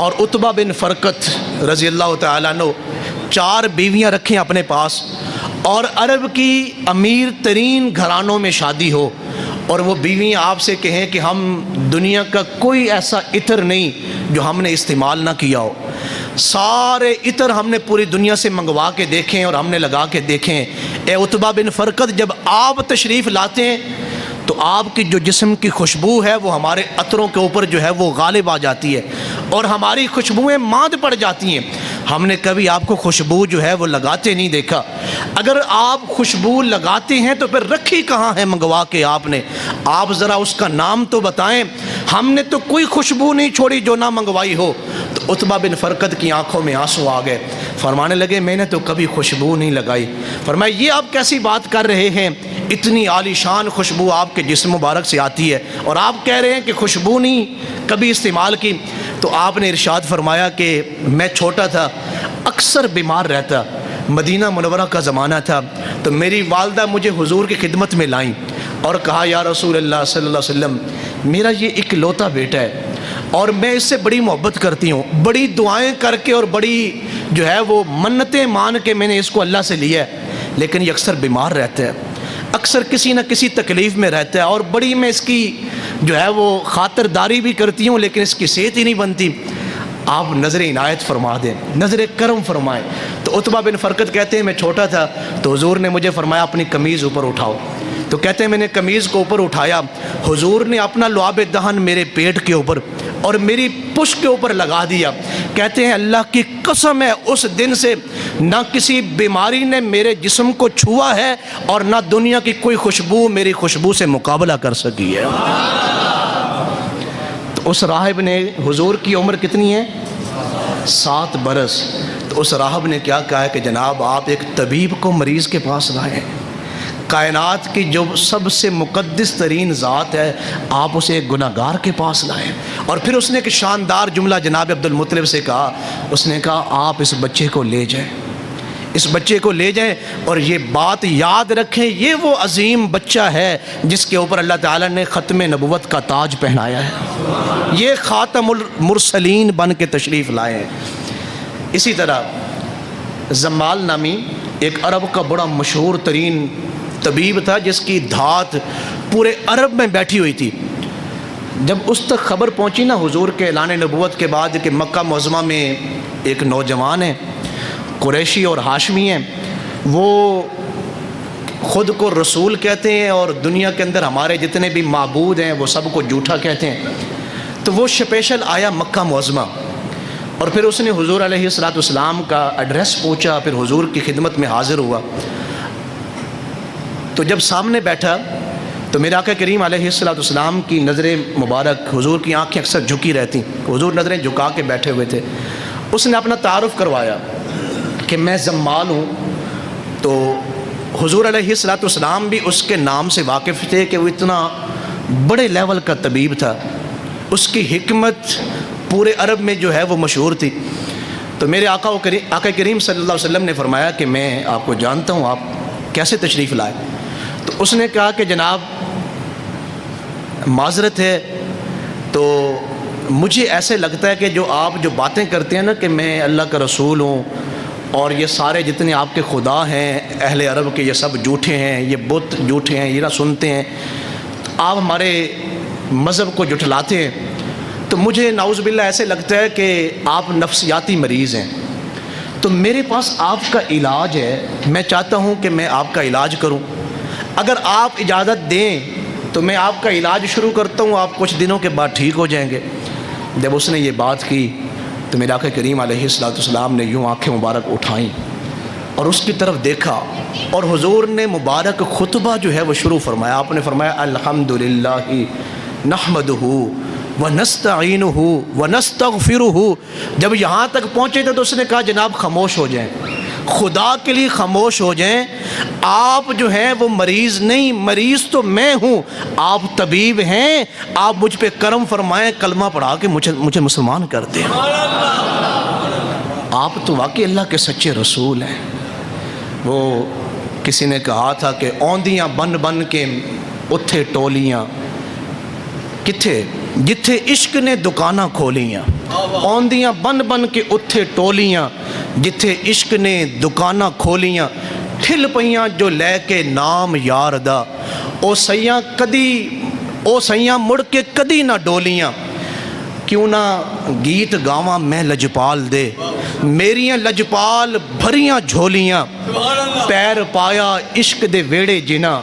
اور عتبہ بن فرقت رضی اللہ تعالیٰ عنہ 4 بیویاں رکھیں اپنے پاس، اور عرب کی امیر ترین گھرانوں میں شادی ہو، اور وہ بیویاں آپ سے کہیں کہ ہم دنیا کا کوئی ایسا عطر نہیں جو ہم نے استعمال نہ کیا ہو، سارے عطر ہم نے پوری دنیا سے منگوا کے دیکھیں اور ہم نے لگا کے دیکھیں، اے عتبہ بن فرقت جب آپ تشریف لاتے ہیں تو آپ کی جو جسم کی خوشبو ہے وہ ہمارے عطروں کے اوپر جو ہے وہ غالب آ جاتی ہے، اور ہماری خوشبوئیں ماند پڑ جاتی ہیں، ہم نے کبھی آپ کو خوشبو جو ہے وہ لگاتے نہیں دیکھا، اگر آپ خوشبو لگاتے ہیں تو پھر رکھی کہاں ہے منگوا کے آپ نے، آپ ذرا اس کا نام تو بتائیں، ہم نے تو کوئی خوشبو نہیں چھوڑی جو نہ منگوائی ہو۔ تو عتبہ بن فرقت کی آنکھوں میں آنسو آ گئے، فرمانے لگے میں نے تو کبھی خوشبو نہیں لگائی۔ فرمایا یہ آپ کیسی بات کر رہے ہیں، اتنی عالی شان خوشبو آپ کے جسم مبارک سے آتی ہے اور آپ کہہ رہے ہیں کہ خوشبو نہیں کبھی استعمال کی۔ تو آپ نے ارشاد فرمایا کہ میں چھوٹا تھا، اکثر بیمار رہتا، مدینہ منورہ کا زمانہ تھا، تو میری والدہ مجھے حضور کی خدمت میں لائیں اور کہا یا رسول اللہ صلی اللہ علیہ وسلم میرا یہ اکلوتا بیٹا ہے اور میں اس سے بڑی محبت کرتی ہوں، بڑی دعائیں کر کے اور بڑی جو ہے وہ منتیں مان کے میں نے اس کو اللہ سے لیا ہے، لیکن یہ اکثر بیمار رہتا ہے، اکثر کسی نہ کسی تکلیف میں رہتا ہے، اور بڑی میں اس کی جو ہے وہ خاطرداری بھی کرتی ہوں لیکن اس کی صحت ہی نہیں بنتی، آپ نظر عنایت فرما دیں، نظر کرم فرمائیں۔ تو عتبہ بن فرقت کہتے ہیں میں چھوٹا تھا تو حضور نے مجھے فرمایا اپنی قمیض اوپر اٹھاؤ، تو کہتے ہیں میں نے قمیض کو اوپر اٹھایا، حضور نے اپنا لعاب دہن میرے پیٹ کے اوپر اور میری پشت کے اوپر لگا دیا، کہتے ہیں اللہ کی قسم ہے اس دن سے نہ کسی بیماری نے میرے جسم کو چھوا ہے اور نہ دنیا کی کوئی خوشبو میری خوشبو سے مقابلہ کر سکی ہے۔ تو اس راہب نے، حضور کی عمر کتنی ہے؟ 7 برس، تو اس راہب نے کیا کہا ہے کہ جناب آپ ایک طبیب کو مریض کے پاس لائے ہیں، کائنات کی جو سب سے مقدس ترین ذات ہے آپ اسے ایک گناہگار کے پاس لائیں۔ اور پھر اس نے ایک شاندار جملہ جناب عبد المطلب سے کہا، اس نے کہا آپ اس بچے کو لے جائیں، اس بچے کو لے جائیں اور یہ بات یاد رکھیں یہ وہ عظیم بچہ ہے جس کے اوپر اللہ تعالیٰ نے ختم نبوت کا تاج پہنایا ہے، یہ خاتم المرسلین بن کے تشریف لائے ہیں۔ اسی طرح زمال نامی ایک عرب کا بڑا مشہور ترین طبیب تھا جس کی دھات پورے عرب میں بیٹھی ہوئی تھی، جب اس تک خبر پہنچی نا حضور کے اعلان نبوت کے بعد کہ مکہ معظمہ میں ایک نوجوان ہے، قریشی اور ہاشمی ہیں، وہ خود کو رسول کہتے ہیں اور دنیا کے اندر ہمارے جتنے بھی معبود ہیں وہ سب کو جھوٹا کہتے ہیں، تو وہ اسپیشل آیا مکہ معظمہ اور پھر اس نے حضور علیہ الصلوۃ والسلام کا ایڈریس پوچھا، پھر حضور کی خدمت میں حاضر ہوا۔ تو جب سامنے بیٹھا تو میرے آقا کریم علیہ الصلوۃ والسلام کی نظریں مبارک، حضور کی آنکھیں اکثر جھکی رہتی، حضور نظریں جھکا کے بیٹھے ہوئے تھے، اس نے اپنا تعارف کروایا کہ میں زمال ہوں، تو حضور علیہ الصلوۃ والسلام بھی اس کے نام سے واقف تھے کہ وہ اتنا بڑے لیول کا طبیب تھا، اس کی حکمت پورے عرب میں جو ہے وہ مشہور تھی۔ تو میرے آقا کریم صلی اللہ علیہ وسلم نے فرمایا کہ میں آپ کو جانتا ہوں، آپ کیسے تشریف لائے؟ تو اس نے کہا کہ جناب معذرت ہے، تو مجھے ایسے لگتا ہے کہ جو آپ جو باتیں کرتے ہیں نا کہ میں اللہ کا رسول ہوں اور یہ سارے جتنے آپ کے خدا ہیں اہل عرب کے یہ سب جھوٹے ہیں، یہ بت جھوٹے ہیں، یہ نہ سنتے ہیں، آپ ہمارے مذہب کو جھٹلاتے ہیں، تو مجھے نعوذ باللہ ایسے لگتا ہے کہ آپ نفسیاتی مریض ہیں، تو میرے پاس آپ کا علاج ہے، میں چاہتا ہوں کہ میں آپ کا علاج کروں، اگر آپ اجازت دیں تو میں آپ کا علاج شروع کرتا ہوں، آپ کچھ دنوں کے بعد ٹھیک ہو جائیں گے۔ جب اس نے یہ بات کی تو میرے آقا کریم علیہ الصلوۃ والسلام نے یوں آنکھیں مبارک اٹھائیں اور اس کی طرف دیکھا اور حضور نے مبارک خطبہ جو ہے وہ شروع فرمایا، آپ نے فرمایا الحمدللہ نحمدہ ونستعینہ ونستغفرہ۔ جب یہاں تک پہنچے تھے تو اس نے کہا جناب خاموش ہو جائیں، خدا کے لیے خاموش ہو جائیں، آپ جو ہیں وہ مریض نہیں، مریض تو میں ہوں، آپ طبیب ہیں، آپ مجھ پہ کرم فرمائیں، کلمہ پڑھا کے مجھے مسلمان کر دیں۔ آپ تو واقعی اللہ کے سچے رسول ہیں۔ وہ کسی نے کہا تھا کہ اوندیاں بن بن کے اتھے ٹولیاں کتھے جتھے عشق نے دکاناں کھولیاں، ਆਉਂਦੀਆਂ ਬਨ ਬਨ ਕੇ ਉੱਥੇ ਟੋਲੀਆਂ, ਜਿੱਥੇ ਇਸ਼ਕ ਨੇ ਦੁਕਾਨਾਂ ਖੋਲੀਆਂ, ਠਿਲ ਪਈਆਂ ਜੋ ਲੈ ਕੇ ਨਾਮ ਯਾਰ ਦਾ, ਉਹ ਸਈਆਂ ਮੁੜ ਕੇ ਕਦੀ ਨਾ ਡੋਲੀਆਂ। ਕਿਉਂ ਨਾ ਗੀਤ ਗਾਵਾਂ ਮੈਂ ਲਜਪਾਲ ਦੇ, ਮੇਰੀਆਂ ਲਜਪਾਲ ਭਰੀਆਂ ਝੋਲੀਆਂ, ਪੈਰ ਪਾਇਆ ਇਸ਼ਕ ਦੇ ਵਿਹੜੇ ਜਿਨ੍ਹਾਂ,